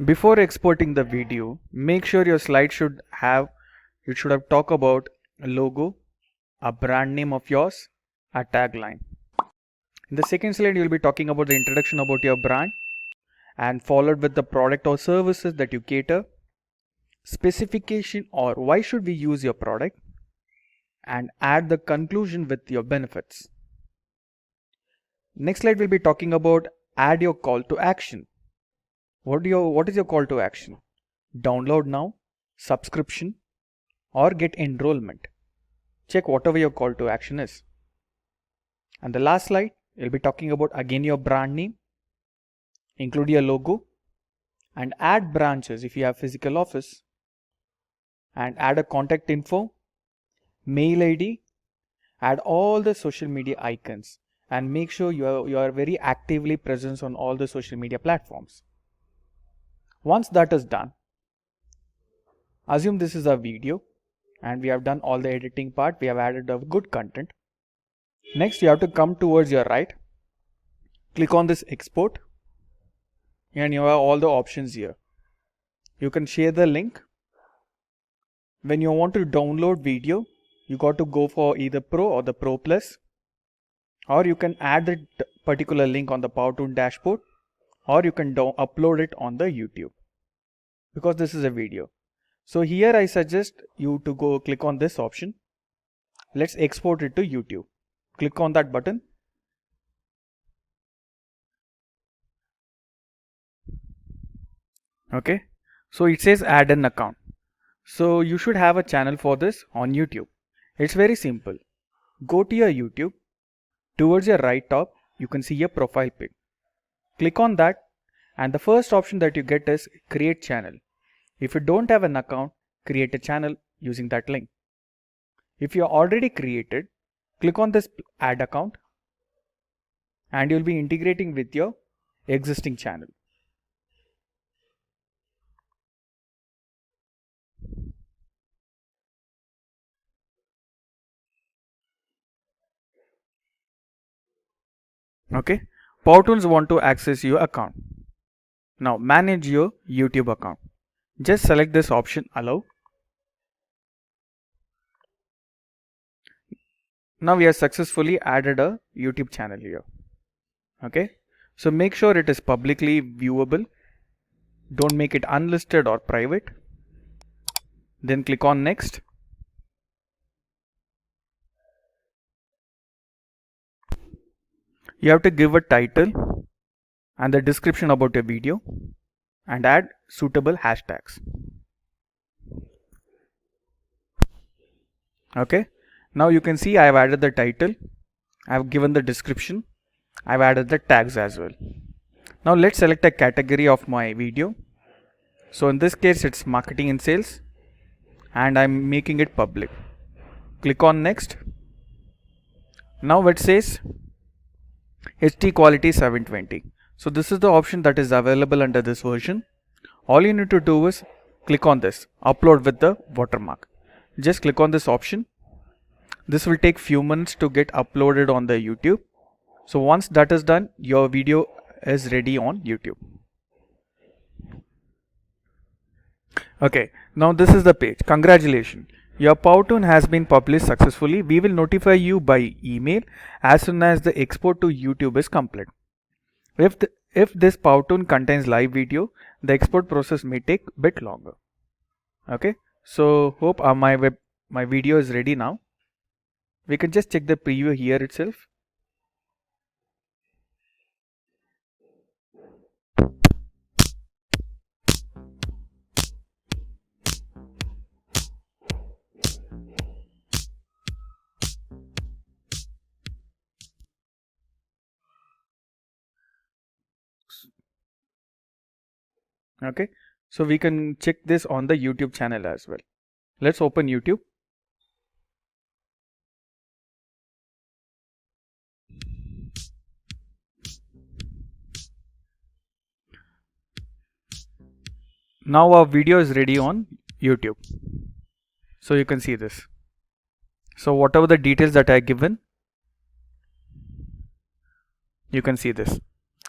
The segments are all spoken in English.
Before exporting the video, make sure your slide should have talk about a logo, a brand name of yours, a tagline. In the second slide, you'll be talking about the introduction about your brand and followed with the product or services that you cater, specification or why should we use your product, and add the conclusion with your benefits. Next slide will be talking about add your call to action. What is your call to action? Download now, subscription, or get enrollment. Check whatever your call to action is. And the last slide, you'll be talking about again your brand name, include your logo, and add branches if you have physical office, and add a contact info, mail ID, add all the social media icons, and make sure you are very actively present on all the social media platforms. Once that is done, assume this is a video and we have done all the editing part, we have added a good content. Next you have to come towards your right, click on this export, and you have all the options here. You can share the link. When you want to download video, you got to go for either Pro or the Pro Plus, or you can add the particular link on the Powtoon dashboard, or you can upload it on the YouTube, because this is a video. So here I suggest you to go click on this option. Let's export it to YouTube. Click on that button. Okay, so it says add an account. So you should have a channel for this on YouTube. It's very simple. Go to your YouTube. Towards your right top, you can see your profile pic. Click on that, and the first option that you get is create channel. If you don't have an account, create a channel using that link. If you are already created, click on this add account, and you'll be integrating with your existing channel. Okay, Powtoons want to access your account. Now manage your YouTube account. Just select this option allow. Now we have successfully added a YouTube channel here. Okay, so make sure it is publicly viewable. Don't make it unlisted or private. Then click on next. You have to give a title and the description about your video and add suitable hashtags. Okay, now you can see I have added the title, I have given the description, I have added the tags as well. Now let's select a category of my video. So in this case it's marketing and sales, and I'm making it public. Click on next. Now it says HD quality 720. So this is the option that is available under this version. All you need to do is click on this upload with the watermark. Just click on this option. This will take few minutes to get uploaded on the YouTube. So once that is done, your video is ready on YouTube. Okay, now this is the page. Congratulations, your Powtoon has been published successfully. We will notify you by email as soon as the export to YouTube is complete. If this Powtoon contains live video, the export process may take a bit longer. Okay, so hope my video is ready now. We can just check the preview here itself. Okay, so we can check this on the YouTube channel as well. Let's open YouTube. Now our video is ready on YouTube. So you can see this. So whatever the details that I given, you can see this.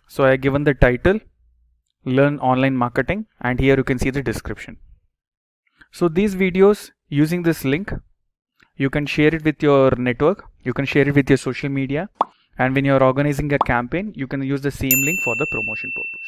So I have given the title, learn online marketing, and here you can see the description. So these videos, using this link, you can share it with your network, you can share it with your social media, and when you're organizing a campaign, you can use the same link for the promotion purpose.